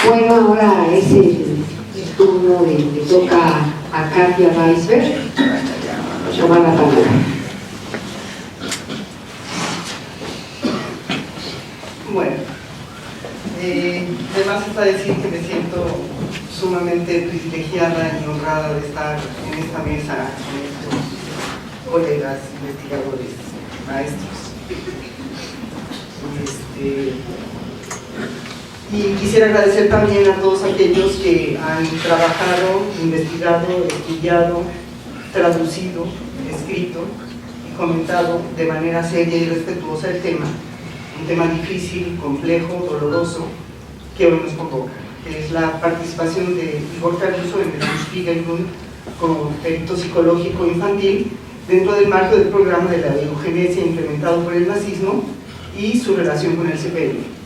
Bueno, ahora es el turno le toca a Katia Weisberg. Tomar la palabra. Bueno, además está decir que me siento sumamente privilegiada y honrada de estar en esta mesa con estos colegas, investigadores, maestros. Y quisiera agradecer también a todos aquellos que han trabajado, investigado, estudiado, traducido, escrito y comentado de manera seria y respetuosa el tema, un tema difícil, complejo, doloroso, que hoy nos convoca, que es la participación de Igor Caruso en el Spiegelgrund como perito psicológico infantil dentro del marco del programa de la eugenesia implementado por el nazismo y su relación con el CPN.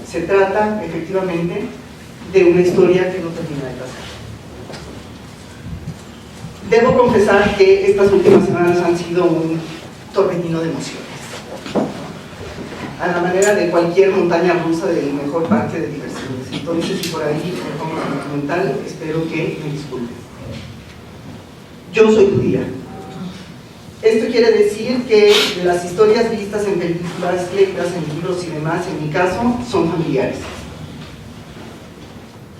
Se trata, efectivamente, de una historia que no termina de pasar. Debo confesar que estas últimas semanas han sido un torbellino de emociones, a la manera de cualquier montaña rusa del mejor parque de diversiones. Entonces, si por ahí me pongo sentimental, espero que me disculpen. Yo soy judía. Esto quiere decir que las historias vistas en películas, letras, en libros y demás, en mi caso, son familiares.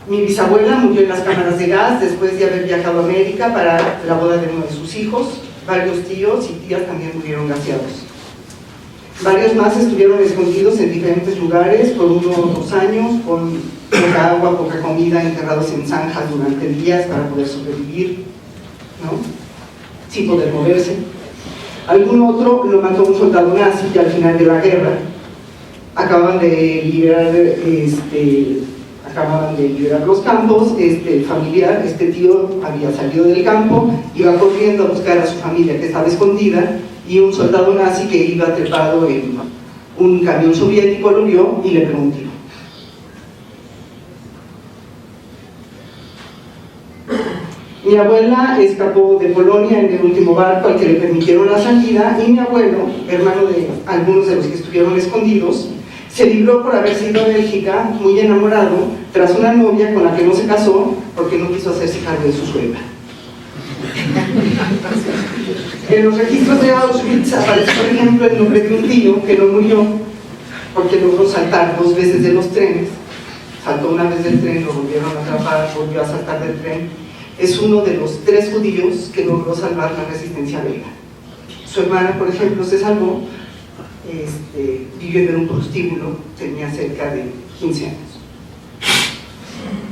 Mi bisabuela murió en las cámaras de gas después de haber viajado a América para la boda de uno de sus hijos. Varios tíos y tías también murieron gaseados. Varios más estuvieron escondidos en diferentes lugares por 1 o 2 años, con poca agua, poca comida, enterrados en zanjas durante días para poder sobrevivir, ¿no? Sin poder moverse. Algún otro lo mató un soldado nazi al final de la guerra. Acababan de liberar los campos. El familiar, este tío, había salido del campo, iba corriendo a buscar a su familia que estaba escondida, y un soldado nazi que iba trepado en un camión soviético lo vio y le pegó un tiro. Mi abuela escapó de Polonia en el último barco al que le permitieron la salida, y mi abuelo, hermano de algunos de los que estuvieron escondidos, se libró por haberse ido a Bélgica muy enamorado tras una novia con la que no se casó porque no quiso hacerse cargo de su suegra. En los registros de Auschwitz aparece, por ejemplo, el nombre de un tío que no murió porque logró saltar 2 veces de los trenes. Saltó una vez del tren, lo volvieron a atrapar, volvió a saltar del tren. Es uno de los 3 judíos que logró salvar la resistencia belga. Su hermana, por ejemplo, se salvó, vivió en un prostíbulo, tenía cerca de 15 años.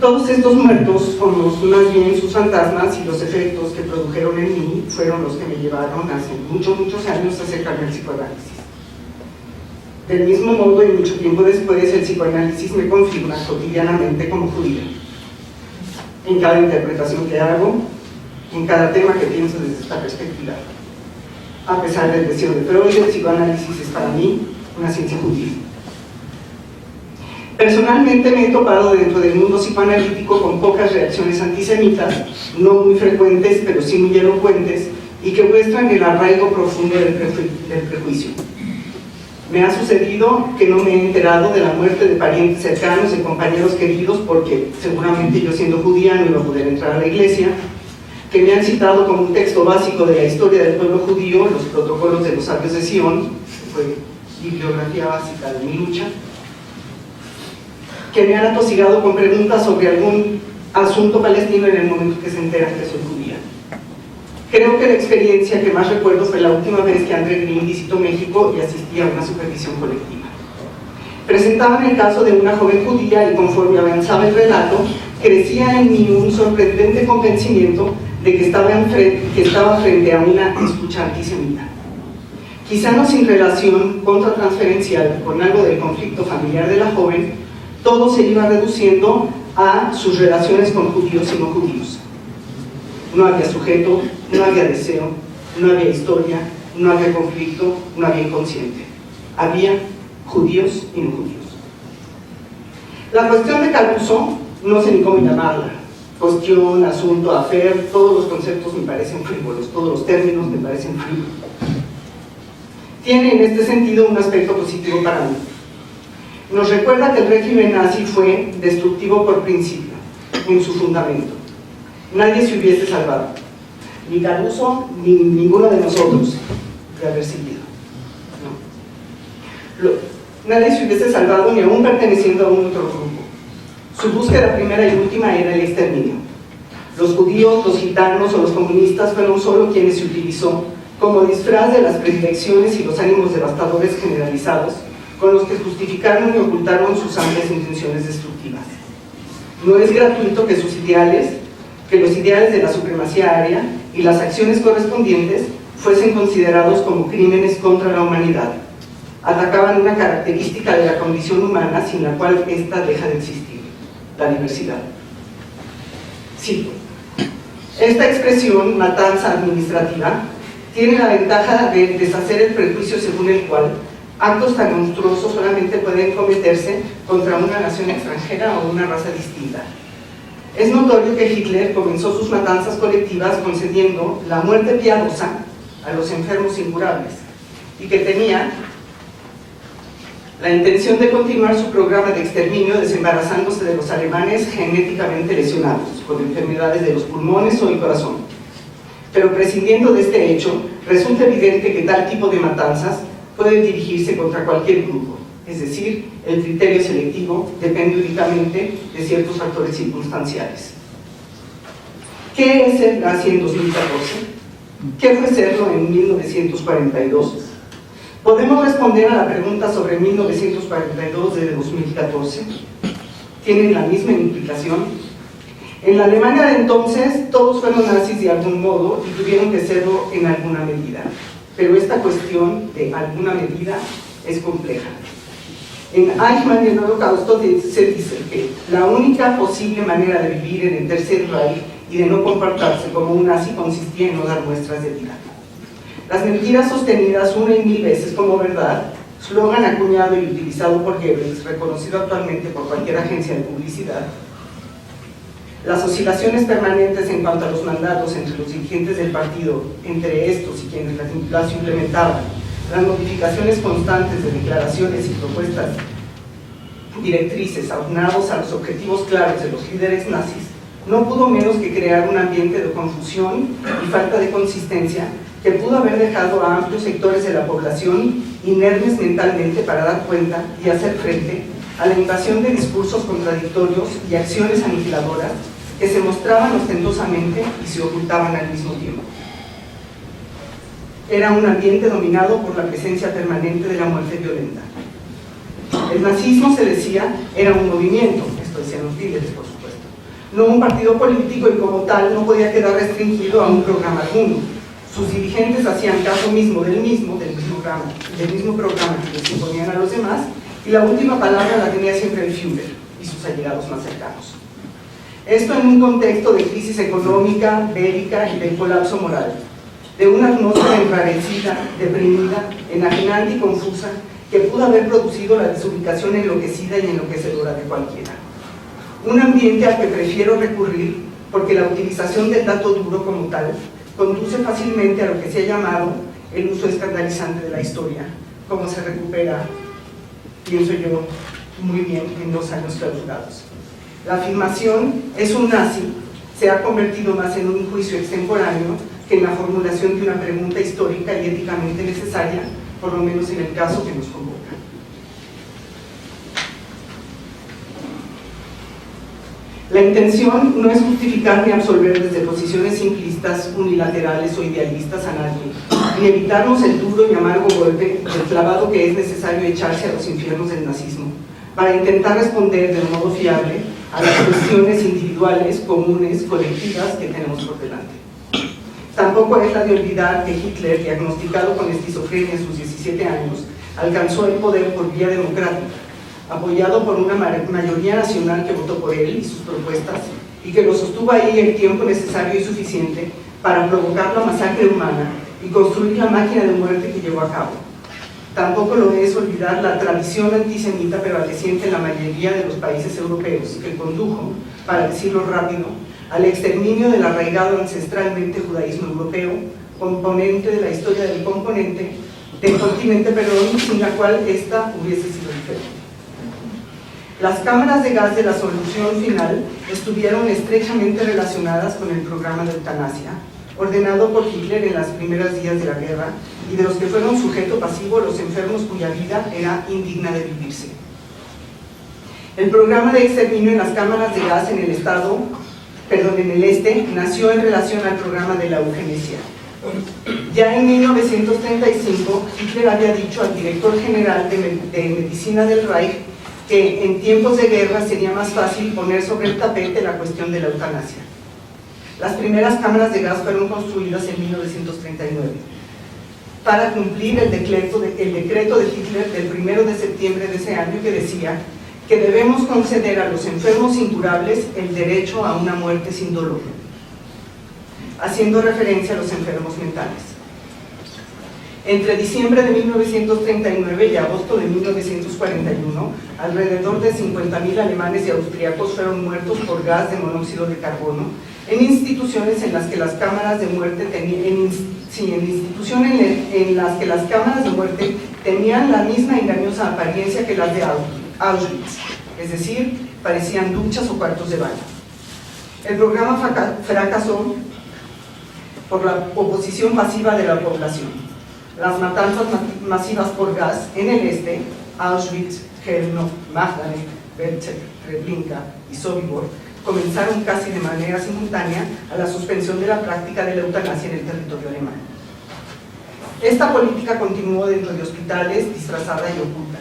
Todos estos muertos, o más bien sus fantasmas y los efectos que produjeron en mí, fueron los que me llevaron hace muchos años a acercarme al psicoanálisis. Del mismo modo, y mucho tiempo después, el psicoanálisis me configura cotidianamente como judía. En cada interpretación que hago, en cada tema que pienso desde esta perspectiva. A pesar del deseo de Freud, el psicoanálisis es para mí una ciencia judía. Personalmente me he topado dentro del mundo psicoanalítico con pocas reacciones antisemitas, no muy frecuentes, pero sí muy elocuentes, y que muestran el arraigo profundo del prejuicio. Me ha sucedido que no me he enterado de la muerte de parientes cercanos, de compañeros queridos, porque seguramente yo, siendo judía, no iba a poder entrar a la iglesia, que me han citado como un texto básico de la historia del pueblo judío, los protocolos de los sabios de Sion, que fue bibliografía básica de mi lucha, que me han atosigado con preguntas sobre algún asunto palestino en el momento que se enteran que soy judía. Creo que la experiencia que más recuerdo fue la última vez que André Green visitó México y asistí a una supervisión colectiva. Presentaban el caso de una joven judía y, conforme avanzaba el relato, crecía en mí un sorprendente convencimiento de que estaba frente a una escucha antisemita. Quizá no sin relación contratransferencial con algo del conflicto familiar de la joven, todo se iba reduciendo a sus relaciones con judíos y no judíos. No había sujeto, no había deseo, no había historia, no había conflicto, no había inconsciente. Había judíos y no judíos. La cuestión de Caruso, no sé ni cómo llamarla, cuestión, asunto, affair, todos los conceptos me parecen frívolos, todos los términos me parecen frívolos. Tiene en este sentido un aspecto positivo para mí. nos recuerda que el régimen nazi fue destructivo por principio, en su fundamento. Nadie se hubiese salvado, ni Caruso, ni ninguno de nosotros, de haber seguido. Nadie se hubiese salvado, ni aún perteneciendo a un otro grupo. Su búsqueda primera y última era el exterminio. Los judíos, los gitanos o los comunistas fueron solo quienes se utilizó como disfraz de las predilecciones y los ánimos devastadores generalizados con los que justificaron y ocultaron sus amplias intenciones destructivas. No es gratuito que los ideales de la supremacía aria y las acciones correspondientes fuesen considerados como crímenes contra la humanidad. Atacaban una característica de la condición humana sin la cual ésta deja de existir, la diversidad. Sí, esta expresión, matanza administrativa, tiene la ventaja de deshacer el prejuicio según el cual actos tan monstruosos solamente pueden cometerse contra una nación extranjera o una raza distinta. Es notorio que Hitler comenzó sus matanzas colectivas concediendo la muerte piadosa a los enfermos incurables y que tenía la intención de continuar su programa de exterminio desembarazándose de los alemanes genéticamente lesionados con enfermedades de los pulmones o el corazón. Pero prescindiendo de este hecho, resulta evidente que tal tipo de matanzas puede dirigirse contra cualquier grupo, es decir, el criterio selectivo depende únicamente de ciertos factores circunstanciales. ¿Qué es el nazi en 2014? ¿Qué fue serlo en 1942? ¿Podemos responder a la pregunta sobre 1942 de 2014? ¿Tienen la misma implicación? En la Alemania de entonces, todos fueron nazis de algún modo y tuvieron que serlo en alguna medida. Pero esta cuestión de alguna medida es compleja. En Eichmann y el Holocausto se dice que la única posible manera de vivir en el Tercer Reich y de no comportarse como un nazi consistía en no dar muestras de vida. Las mentiras sostenidas una y mil veces como verdad, slogan acuñado y utilizado por Goebbels, reconocido actualmente por cualquier agencia de publicidad, las oscilaciones permanentes en cuanto a los mandatos entre los dirigentes del partido, entre estos y quienes las implementaban, las modificaciones constantes de declaraciones y propuestas directrices aunados a los objetivos claros de los líderes nazis, no pudo menos que crear un ambiente de confusión y falta de consistencia que pudo haber dejado a amplios sectores de la población inermes mentalmente para dar cuenta y hacer frente a la invasión de discursos contradictorios y acciones aniquiladoras que se mostraban ostentosamente y se ocultaban al mismo tiempo. Era un ambiente dominado por la presencia permanente de la muerte violenta. El nazismo, se decía, era un movimiento, esto decían los líderes, por supuesto, no un partido político, y como tal no podía quedar restringido a un programa alguno. Sus dirigentes hacían caso mismo del mismo programa que les imponían a los demás, y la última palabra la tenía siempre el Führer y sus allegados más cercanos. Esto en un contexto de crisis económica, bélica y del colapso moral, de una atmósfera enrarecida, deprimida, enajenante y confusa, que pudo haber producido la desubicación enloquecida y enloquecedora de cualquiera. Un ambiente al que prefiero recurrir porque la utilización del dato duro como tal conduce fácilmente a lo que se ha llamado el uso escandalizante de la historia, como se recupera, pienso yo, muy bien en 2 años clausurados. La afirmación "es un nazi" se ha convertido más en un juicio extemporáneo que en la formulación de una pregunta histórica y éticamente necesaria, por lo menos en el caso que nos convoca. La intención no es justificar ni absolver desde posiciones simplistas, unilaterales o idealistas a nadie, ni evitarnos el duro y amargo golpe del clavado que es necesario echarse a los infiernos del nazismo, para intentar responder de un modo fiable a las cuestiones individuales, comunes, colectivas que tenemos por delante. Tampoco es la de olvidar que Hitler, diagnosticado con esquizofrenia en sus 17 años, alcanzó el poder por vía democrática, apoyado por una mayoría nacional que votó por él y sus propuestas, y que lo sostuvo ahí el tiempo necesario y suficiente para provocar la masacre humana y construir la máquina de muerte que llevó a cabo. Tampoco lo es olvidar la tradición antisemita prevaleciente en la mayoría de los países europeos, que condujo, para decirlo rápido, al exterminio del arraigado ancestralmente judaísmo europeo, componente de la historia del continente, sin la cual esta hubiese sido diferente. Las cámaras de gas de la solución final estuvieron estrechamente relacionadas con el programa de eutanasia, ordenado por Hitler en los primeros días de la guerra, y de los que fueron sujeto pasivo los enfermos cuya vida era indigna de vivirse. El programa de exterminio en las cámaras de gas en el este nació en relación al programa de la eugenesia. Ya en 1935, Hitler había dicho al director general de medicina del Reich que en tiempos de guerra sería más fácil poner sobre el tapete la cuestión de la eutanasia. Las primeras cámaras de gas fueron construidas en 1939 para cumplir el decreto de Hitler del 1 de septiembre de ese año, que decía que debemos conceder a los enfermos incurables el derecho a una muerte sin dolor, haciendo referencia a los enfermos mentales. Entre diciembre de 1939 y agosto de 1941, alrededor de 50.000 alemanes y austríacos fueron muertos por gas de monóxido de carbono en instituciones en las que las cámaras de muerte tenían la misma engañosa apariencia que las de Auschwitz, es decir, parecían duchas o cuartos de baño. El programa fracasó por la oposición masiva de la población. Las matanzas masivas por gas en el este, Auschwitz, Chelmno, Majdanek, Belzec, Treblinka y Sobibor, comenzaron casi de manera simultánea a la suspensión de la práctica de la eutanasia en el territorio alemán. Esta política continuó dentro de hospitales, disfrazada y oculta.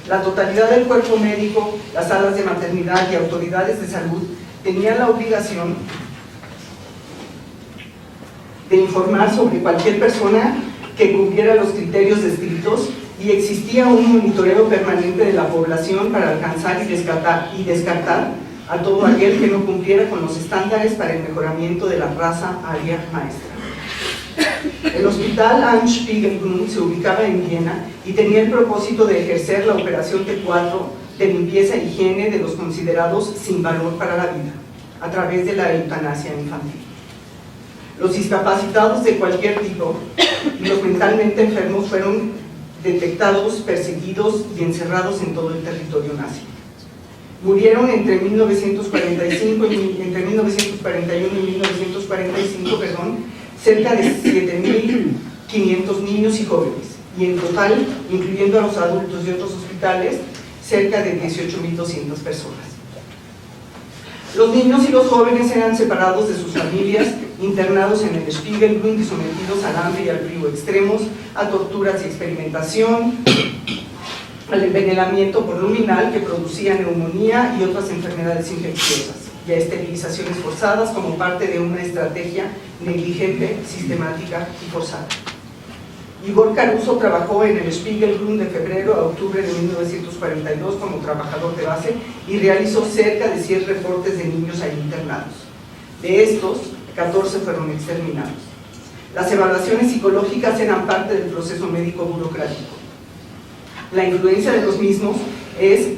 La totalidad del cuerpo médico, las salas de maternidad y autoridades de salud tenían la obligación de informar sobre cualquier persona que cumpliera los criterios descritos, y existía un monitoreo permanente de la población para alcanzar y descartar a todo aquel que no cumpliera con los estándares para el mejoramiento de la raza aria maestra. El hospital Am-Spiegelgrund se ubicaba en Viena y tenía el propósito de ejercer la operación T4 de limpieza e higiene de los considerados sin valor para la vida, a través de la eutanasia infantil. Los discapacitados de cualquier tipo y los mentalmente enfermos fueron detectados, perseguidos y encerrados en todo el territorio nazi. Murieron entre 1941 y 1945, cerca de 7.500 niños y jóvenes, y en total, incluyendo a los adultos de otros hospitales, cerca de 18.200 personas. Los niños y los jóvenes eran separados de sus familias, internados en el Spiegelgrund y sometidos al hambre y al frío extremos, a torturas y experimentación, al envenenamiento por luminal que producía neumonía y otras enfermedades infecciosas, y a esterilizaciones forzadas como parte de una estrategia negligente, sistemática y forzada. Igor Caruso trabajó en el Spiegelgrund de febrero a octubre de 1942 como trabajador de base y realizó cerca de 100 reportes de niños ahí internados. De estos, 14 fueron exterminados. Las evaluaciones psicológicas eran parte del proceso médico burocrático. La influencia de los mismos en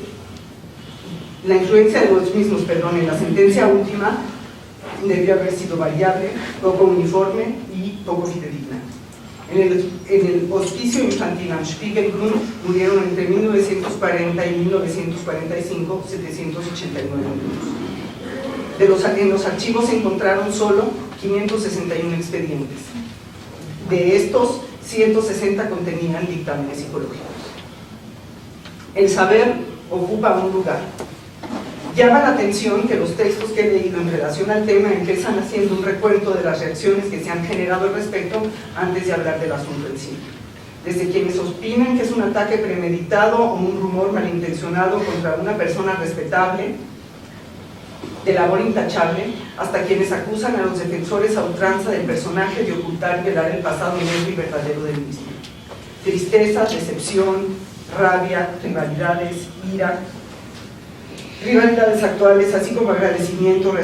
la sentencia última debió haber sido variable, poco uniforme y poco fidedigna. En el hospicio infantil Am Spiegelgrund murieron entre 1940 y 1945 789 niños. En los archivos se encontraron solo 561 expedientes. De estos, 160 contenían dictámenes psicológicos. El saber ocupa un lugar. Llama la atención que los textos que he leído en relación al tema empiezan haciendo un recuento de las reacciones que se han generado al respecto antes de hablar del asunto en sí. Desde quienes opinan que es un ataque premeditado o un rumor malintencionado contra una persona respetable, de labor intachable, hasta quienes acusan a los defensores a ultranza del personaje de ocultar y velar el pasado negro y verdadero del mismo. Tristeza, decepción, rabia, rivalidades, ira, rivalidades actuales, así como agradecimiento,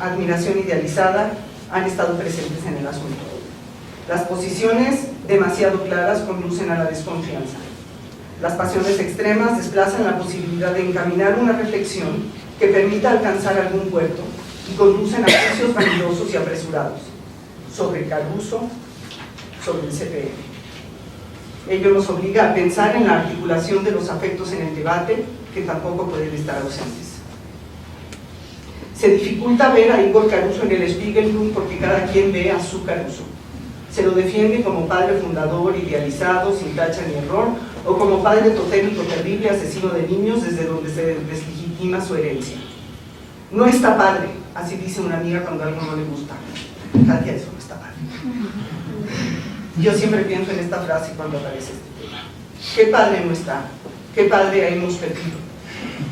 admiración idealizada, han estado presentes en el asunto. Las posiciones demasiado claras conducen a la desconfianza. Las pasiones extremas desplazan la posibilidad de encaminar una reflexión que permita alcanzar algún puerto y conducen a juicios vanidosos y apresurados sobre Caruso, sobre el CPN. Ello nos obliga a pensar en la articulación de los afectos en el debate, que tampoco pueden estar ausentes. Se dificulta ver a Igor Caruso en el Spiegeltum porque cada quien ve a su Caruso. Se lo defiende como padre fundador, idealizado, sin tacha ni error, o como padre totémico terrible, asesino de niños, desde donde se deslegitima su herencia. No está padre, así dice una amiga cuando algo no le gusta. Katia, eso no está padre. Yo siempre pienso en esta frase cuando aparece este tema. ¿Qué padre no está? ¿Qué padre hemos perdido?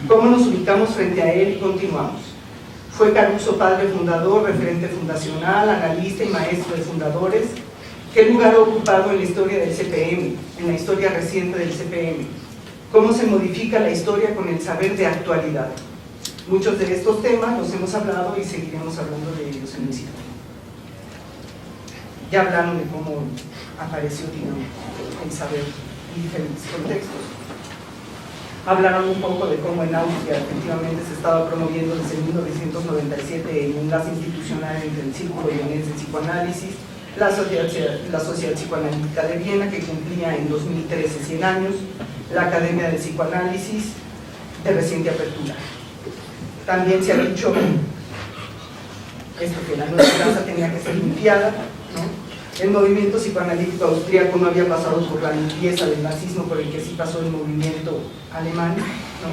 ¿Cómo nos ubicamos frente a él y continuamos? Fue Caruso padre fundador, referente fundacional, analista y maestro de fundadores. ¿Qué lugar ha ocupado en la historia del CPM, en la historia reciente del CPM? ¿Cómo se modifica la historia con el saber de actualidad? Muchos de estos temas los hemos hablado y seguiremos hablando de ellos en el ciclo. Ya hablaron de cómo apareció el saber en diferentes contextos. Hablaron un poco de cómo en Austria efectivamente se estaba promoviendo desde 1997 el enlace institucional entre el Círculo Vienés de Psicoanálisis, la Sociedad Psicoanalítica de Viena, que cumplía en 2013 100 años, la Academia del Psicoanálisis, de reciente apertura. También se ha dicho esto, que la nueva casa tenía que ser limpiada, ¿no? El movimiento psicoanalítico austríaco no había pasado por la limpieza del nazismo por el que sí pasó el movimiento alemán, ¿no?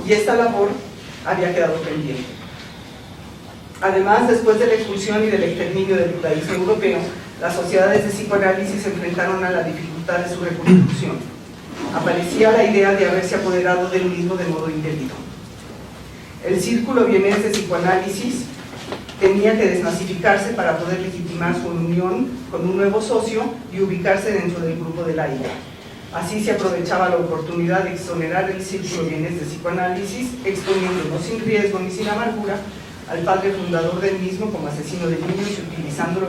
Y esta labor había quedado pendiente. Además, después de la expulsión y del exterminio del judaísmo europeo, las sociedades de psicoanálisis se enfrentaron a la dificultad de su reconstrucción. Aparecía la idea de haberse apoderado del mismo de modo indebido. El Círculo Vienés de Psicoanálisis tenía que desnazificarse para poder legitimar su unión con un nuevo socio y ubicarse dentro del grupo de la IVA. Así se aprovechaba la oportunidad de exonerar el Círculo Vienés de Psicoanálisis, exponiéndolo sin riesgo ni sin amargura al padre fundador del mismo como asesino de niños y utilizándolo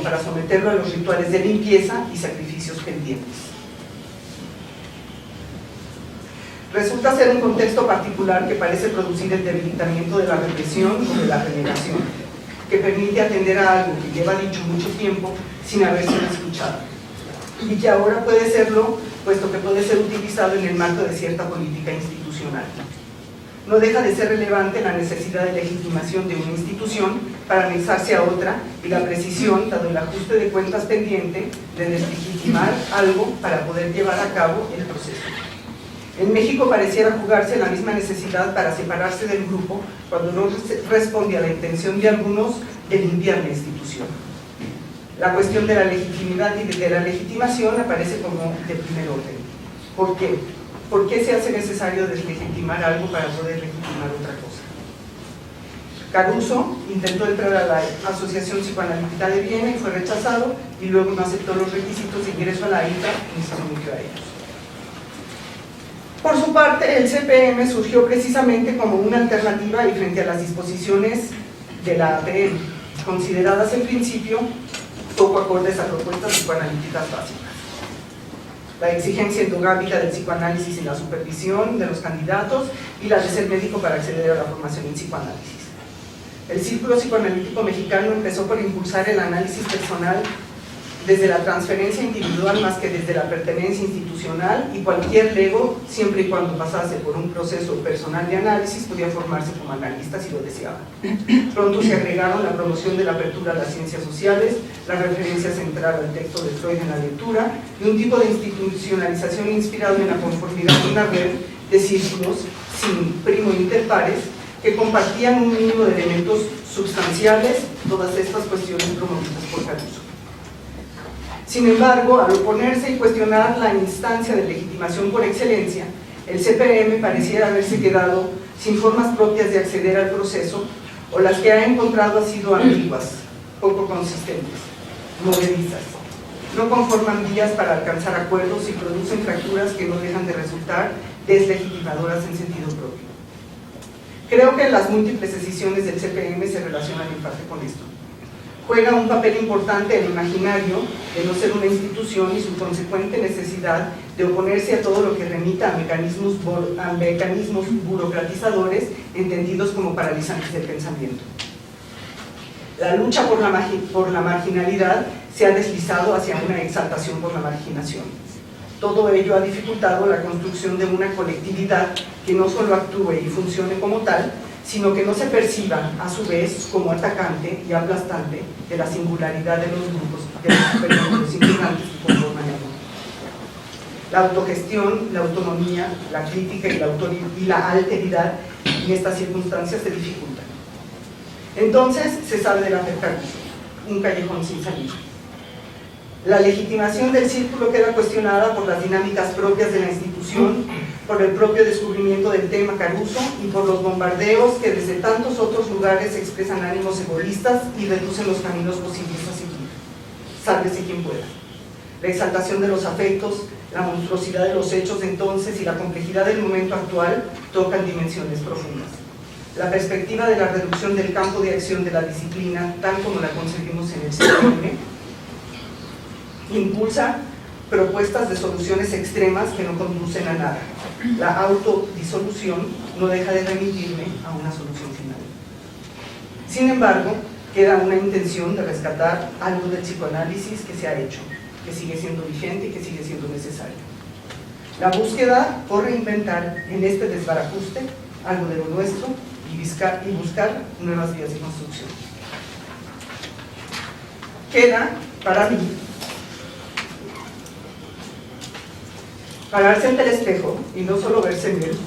para someterlo a los rituales de limpieza y sacrificios pendientes. Resulta ser un contexto particular que parece producir el debilitamiento de la represión o de la renegación, que permite atender a algo que lleva dicho mucho tiempo sin haber sido escuchado, y que ahora puede serlo, puesto que puede ser utilizado en el marco de cierta política institucional. No deja de ser relevante la necesidad de legitimación de una institución para anexarse a otra y la precisión, dado el ajuste de cuentas pendiente, de deslegitimar algo para poder llevar a cabo el proceso. En México pareciera jugarse la misma necesidad para separarse del grupo cuando no responde a la intención de algunos de limpiar la institución. La cuestión de la legitimidad y de la legitimación aparece como de primer orden. ¿Por qué? ¿Por qué se hace necesario deslegitimar algo para poder legitimar otra cosa? Caruso intentó entrar a la Asociación Psicoanalítica de Viena y fue rechazado, y luego no aceptó los requisitos de ingreso a la ITA ni se sometió a ellos. Por su parte, el CPM surgió precisamente como una alternativa y frente a las disposiciones de la APM, consideradas en principio poco acordes a propuestas psicoanalíticas básicas. La exigencia endogámica del psicoanálisis y la supervisión de los candidatos y la de ser médico para acceder a la formación en psicoanálisis. El Círculo Psicoanalítico Mexicano empezó por impulsar el análisis personal desde la transferencia individual más que desde la pertenencia institucional, y cualquier lego, siempre y cuando pasase por un proceso personal de análisis, podía formarse como analista si lo deseaba. Pronto se agregaron la promoción de la apertura a las ciencias sociales, la referencia central al texto de Freud en la lectura, y un tipo de institucionalización inspirado en la conformidad de una red de círculos sin primo interpares que compartían un mínimo de elementos sustanciales, todas estas cuestiones promovidas por Caruso. Sin embargo, al oponerse y cuestionar la instancia de legitimación por excelencia, el CPM pareciera haberse quedado sin formas propias de acceder al proceso, o las que ha encontrado han sido ambiguas, poco consistentes, movedizas. No conforman vías para alcanzar acuerdos y producen fracturas que no dejan de resultar deslegitimadoras en sentido propio. Creo que las múltiples decisiones del CPM se relacionan en parte con esto. Juega un papel importante el imaginario de no ser una institución y su consecuente necesidad de oponerse a todo lo que remita a mecanismos burocratizadores entendidos como paralizantes del pensamiento. La lucha por la marginalidad se ha deslizado hacia una exaltación por la marginación. Todo ello ha dificultado la construcción de una colectividad que no solo actúe y funcione como tal, sino que no se perciba a su vez como atacante y aplastante de la singularidad de los grupos integrantes que conforman el mundo. La autogestión, la autonomía, la crítica y la alteridad en estas circunstancias se dificultan. Entonces se sale de la Caruso, un callejón sin salida. La legitimación del círculo queda cuestionada por las dinámicas propias de la institución, por el propio descubrimiento del tema Caruso y por los bombardeos que desde tantos otros lugares expresan ánimos egoístas y reducen los caminos posibles a seguir. Sálvese quien pueda. La exaltación de los afectos, la monstruosidad de los hechos de entonces y la complejidad del momento actual tocan dimensiones profundas. La perspectiva de la reducción del campo de acción de la disciplina, tal como la concebimos en el siglo XX, impulsa propuestas de soluciones extremas que no conducen a nada. La autodisolución no deja de remitirme a una solución final. Sin embargo, queda una intención de rescatar algo del psicoanálisis que se ha hecho, que sigue siendo vigente y que sigue siendo necesario. La búsqueda por reinventar en este desbarajuste algo de lo nuestro y buscar nuevas vías de construcción. Queda, para mí, pararse ante el espejo y no solo verse en él,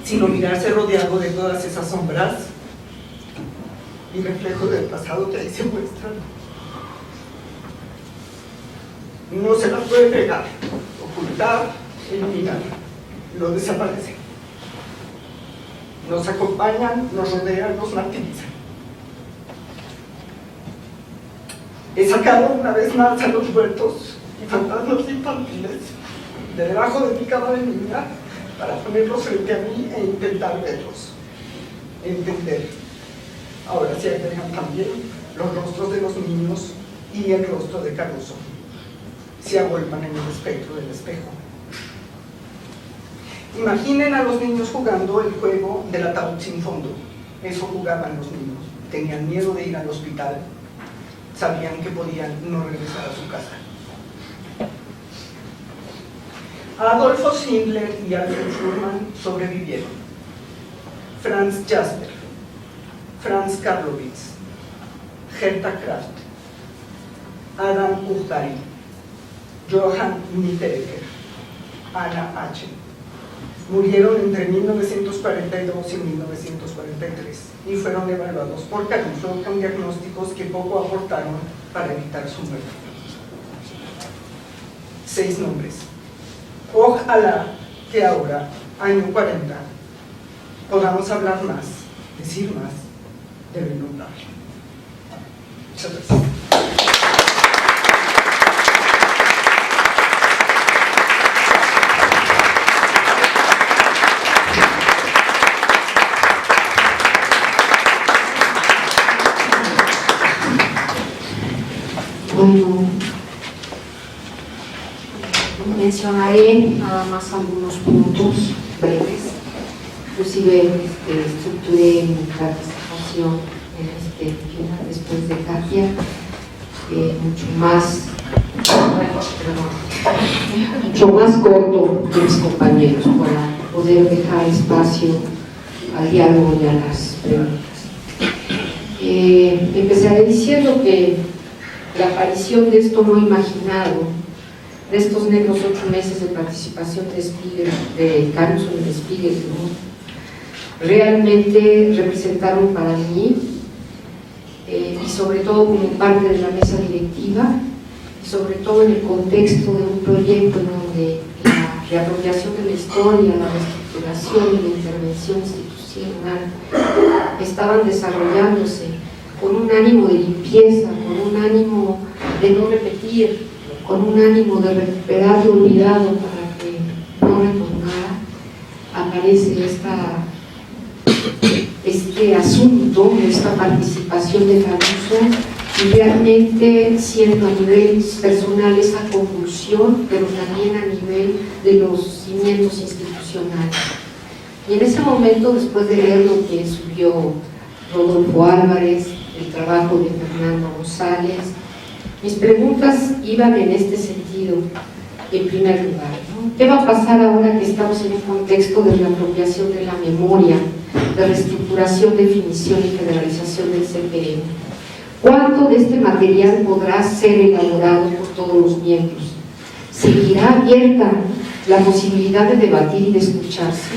sino mirarse rodeado de todas esas sombras y reflejos del pasado que ahí se muestran. No se las puede pegar, ocultar, eliminar, lo desaparecen. Nos acompañan, nos rodean, nos martirizan. He sacado una vez más a los muertos y fantasmas infantiles de debajo de mi cama de niña para ponerlos frente a mí e intentar verlos, entender. Ahora se agregan también los rostros de los niños y el rostro de Caruso. Se agolpan en el espectro del espejo. Imaginen a los niños jugando el juego del ataúd sin fondo. Eso jugaban los niños. Tenían miedo de ir al hospital. Sabían que podían no regresar a su casa. Adolfo Schindler y Alfred Schurman sobrevivieron. Franz Jasper, Franz Karlowitz, Hertha Kraft, Adam Uchtari, Johann Mitteregger, Anna H. Murieron entre 1942 y 1943 y fueron evaluados por Caruso con diagnósticos que poco aportaron para evitar su muerte. 6 nombres. Ojalá que ahora, año 40, podamos hablar más, decir más de lo innombrable. Muchas gracias. Bueno, mencionaré nada más algunos puntos breves. Inclusive estructuré mi participación después de Katia, mucho más corto que mis compañeros para poder dejar espacio al diálogo y a las preguntas. Empezaré diciendo que la aparición de esto no imaginado, de estos negros 8 meses de participación de Caruso en el Spiegel, ¿no?, realmente representaron para mí, y sobre todo como parte de la mesa directiva, y sobre todo en el contexto de un proyecto en donde la reapropiación de la historia, la reestructuración y la intervención institucional estaban desarrollándose con un ánimo de limpieza, con un ánimo de no repetir, con un ánimo de recuperar lo olvidado para que no retornara, aparece este asunto, esta participación de Caruso, y realmente siendo a nivel personal esa convulsión, pero también a nivel de los cimientos institucionales. Y en ese momento, después de leer lo que subió Rodolfo Álvarez, el trabajo de Fernando González, mis preguntas iban en este sentido, en primer lugar, ¿no? ¿Qué va a pasar ahora que estamos en un contexto de reapropiación de la memoria, de reestructuración, definición y federalización del CPM? ¿Cuánto de este material podrá ser elaborado por todos los miembros? ¿Seguirá abierta la posibilidad de debatir y de escucharse?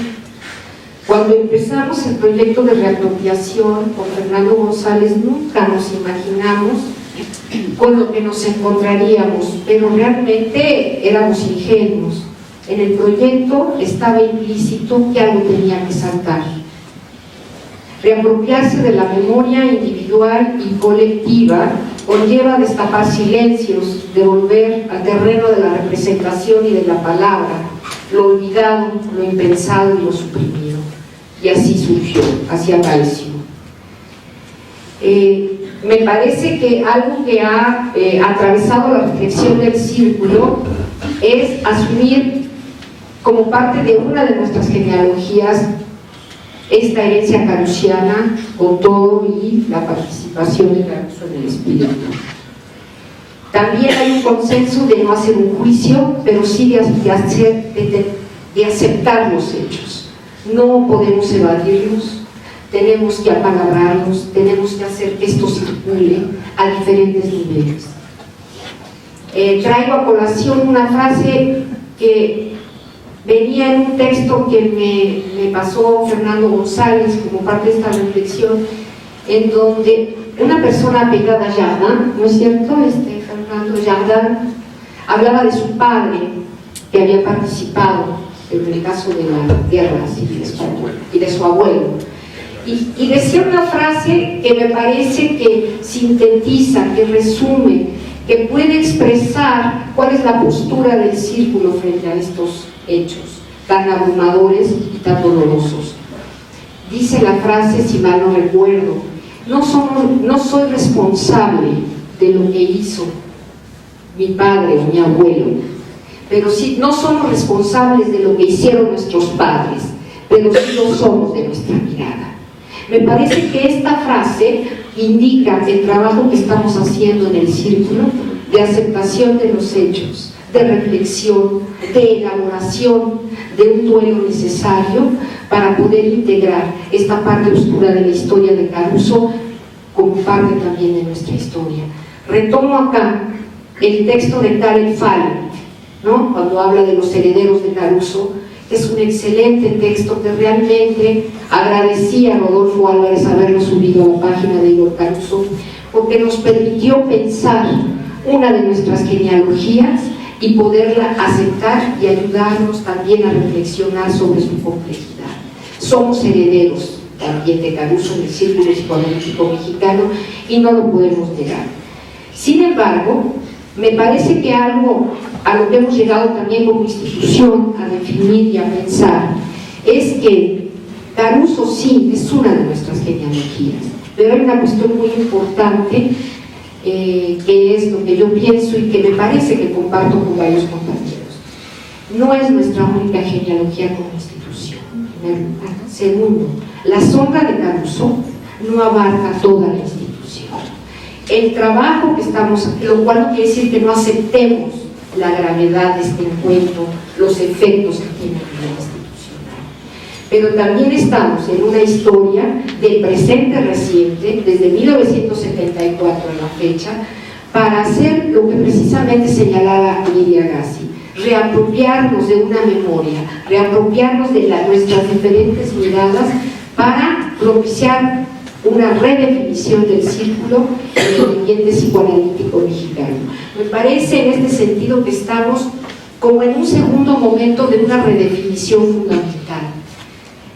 Cuando empezamos el proyecto de reapropiación con Fernando González, nunca nos imaginamos con lo que nos encontraríamos, pero realmente éramos ingenuos. En el proyecto estaba implícito que algo tenía que saltar. Reapropiarse de la memoria individual y colectiva conlleva destapar silencios, devolver al terreno de la representación y de la palabra lo olvidado, lo impensado y lo suprimido. Y así surgió, así apareció. Me parece que algo que ha atravesado la reflexión del círculo es asumir como parte de una de nuestras genealogías esta herencia carusiana con todo y la participación de Caruso en el espíritu. También hay un consenso de no hacer un juicio, pero sí de aceptar los hechos. No podemos evadirlos, tenemos que apalabrarlos, tenemos que hacer que esto circule a diferentes niveles. Traigo a colación una frase que venía en un texto que me pasó Fernando González como parte de esta reflexión, en donde una persona apegada a Jardin, ¿no es cierto? Fernando Jardin hablaba de su padre que había participado en el caso de la guerra civil y de su abuelo. Y decía una frase que me parece que sintetiza, que resume, que puede expresar cuál es la postura del círculo frente a estos hechos tan abrumadores y tan dolorosos. Dice la frase, si mal no recuerdo, no soy responsable de lo que hizo mi padre o mi abuelo, pero sí, no somos responsables de lo que hicieron nuestros padres, pero sí lo somos de nuestra mirada. Me parece que esta frase indica el trabajo que estamos haciendo en el círculo de aceptación de los hechos, de reflexión, de elaboración de un duelo necesario para poder integrar esta parte oscura de la historia de Caruso como parte también de nuestra historia. Retomo acá el texto de Karel Fall, ¿no? Cuando habla de los herederos de Caruso. Es un excelente texto que realmente agradecía a Rodolfo Álvarez haberlo subido a la página de Igor Caruso, porque nos permitió pensar una de nuestras genealogías y poderla aceptar y ayudarnos también a reflexionar sobre su complejidad. Somos herederos también de Caruso en el círculo psicoanalítico mexicano y no lo podemos negar. Sin embargo, me parece que algo a lo que hemos llegado también como institución a definir y a pensar es que Caruso sí es una de nuestras genealogías, pero hay una cuestión muy importante que es lo que yo pienso y que me parece que comparto con varios compañeros. No es nuestra única genealogía como institución, en primer lugar. Segundo, la sombra de Caruso no abarca toda la institución. El trabajo que estamos, lo cual no quiere decir que no aceptemos la gravedad de este encuentro, los efectos que tiene a nivel institucional. Pero también estamos en una historia del presente reciente, desde 1974 a la fecha, para hacer lo que precisamente señalaba Lidia Gassi, reapropiarnos de una memoria, reapropiarnos de nuestras diferentes miradas para propiciar una redefinición del círculo en el ambiente psicoanalítico mexicano. Me parece en este sentido que estamos como en un segundo momento de una redefinición fundamental.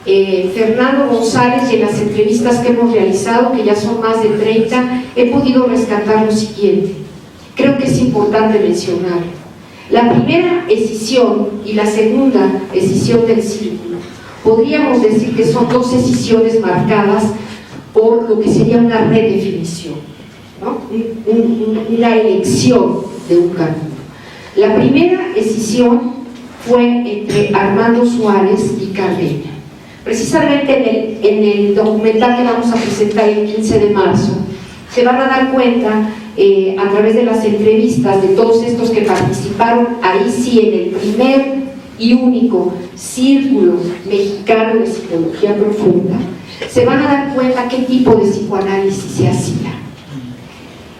Fernando González, y en las entrevistas que hemos realizado, que ya son más de 30, he podido rescatar lo siguiente. Creo que es importante mencionar. La primera escisión y la segunda escisión del círculo, podríamos decir que son dos escisiones marcadas por lo que sería una redefinición, ¿no? Una elección de un camino. La primera escisión fue entre Armando Suárez y Carreña. Precisamente en el documental que vamos a presentar el 15 de marzo, se van a dar cuenta a través de las entrevistas de todos estos que participaron, ahí sí, en el primer y único Círculo Mexicano de Psicología Profunda, se van a dar cuenta qué tipo de psicoanálisis se hacía.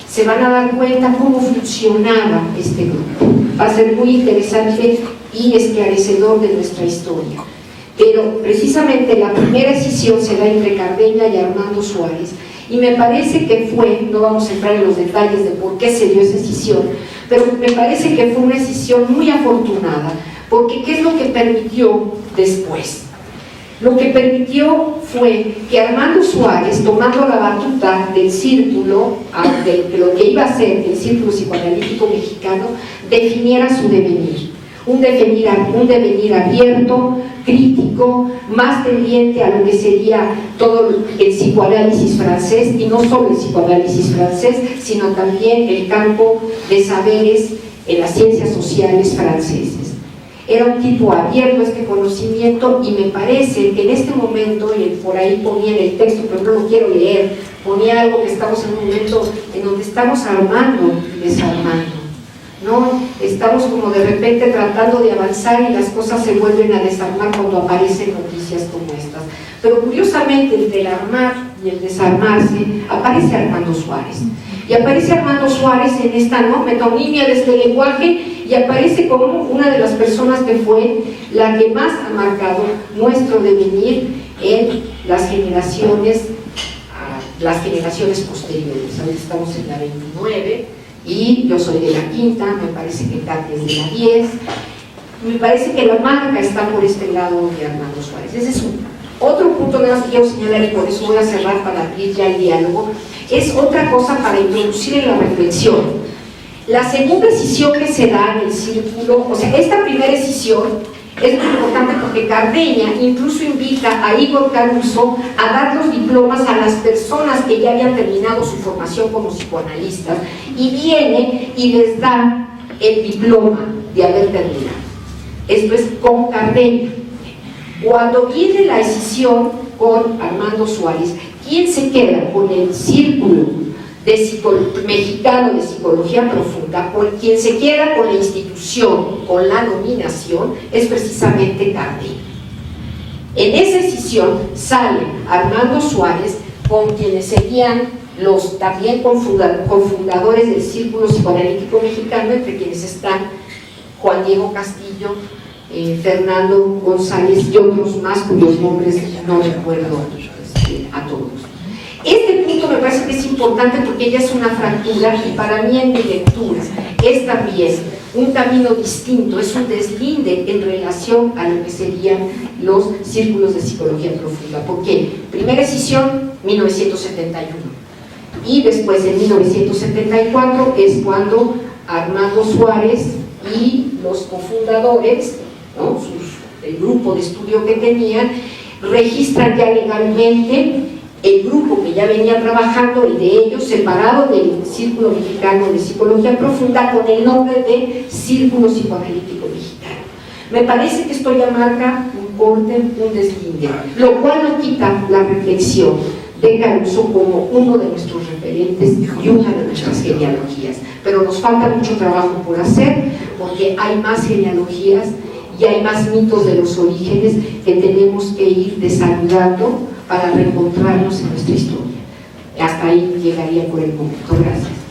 Se van a dar cuenta cómo funcionaba este grupo. Va a ser muy interesante y esclarecedor de nuestra historia. Pero precisamente la primera escisión se da entre Cardeña y Armando Suárez, y me parece que fue, no vamos a entrar en los detalles de por qué se dio esa escisión, pero me parece que fue una escisión muy afortunada, porque ¿qué es lo que permitió después? Lo que permitió fue que Armando Suárez, tomando la batuta del círculo, de lo que iba a ser el Círculo Psicoanalítico Mexicano, definiera su devenir. Un devenir abierto, crítico, más tendiente a lo que sería todo el psicoanálisis francés, y no solo el psicoanálisis francés, sino también el campo de saberes en las ciencias sociales franceses. Era un tipo abierto a este conocimiento, y me parece que en este momento, y por ahí ponía en el texto, pero no lo quiero leer, ponía algo que estamos en un momento en donde estamos armando y desarmando. ¿No? Estamos como de repente tratando de avanzar y las cosas se vuelven a desarmar cuando aparecen noticias como estas. Pero curiosamente, entre el armar y el desarmarse, aparece Armando Suárez. Y aparece Armando Suárez en esta, ¿no?, metonimia de este lenguaje, y aparece como una de las personas que fue la que más ha marcado nuestro devenir en las generaciones posteriores. Ahora estamos en la 29, y yo soy de la quinta, me parece que Katy es de la 10, me parece que la marca está por este lado de Armando Suárez. Ese es otro punto nada más que quiero señalar, y por eso voy a cerrar para abrir ya el diálogo. Es otra cosa para introducir en la reflexión. La segunda escisión que se da en el círculo, o sea, esta primera escisión es muy importante porque Cardeña incluso invita a Igor Caruso a dar los diplomas a las personas que ya habían terminado su formación como psicoanalistas, y viene y les da el diploma de haber terminado. Esto es con Cardeña. Cuando viene la escisión con Armando Suárez, ¿quién se queda con el Círculo Mexicano de Psicología Profunda? Por quien se queda con la institución, con la nominación, es precisamente Cardeña. En esa escisión sale Armando Suárez, con quienes serían los también cofundadores del Círculo Psicoanalítico Mexicano, entre quienes están Juan Diego Castillo, Fernando González y otros más cuyos nombres no recuerdo a todos. Este punto me parece que es importante porque ya es una fractura, y para mí en mi lectura es también un camino distinto, es un deslinde en relación a lo que serían los círculos de psicología profunda. ¿Por qué? Primera escisión, 1971, y después en 1974 es cuando Armando Suárez y los cofundadores, ¿no?, el grupo de estudio que tenían, registran ya legalmente el grupo que ya venía trabajando, y de ellos separado del Círculo Mexicano de Psicología Profunda, con el nombre de Círculo Psicoanalítico Mexicano. Me parece que esto ya marca un corte, un deslinde, lo cual no quita la reflexión de Caruso como uno de nuestros referentes y una de nuestras genealogías. Pero nos falta mucho trabajo por hacer, porque hay más genealogías y hay más mitos de los orígenes que tenemos que ir desarrollando para reencontrarnos en nuestra historia. Hasta ahí llegaría por el momento. Gracias.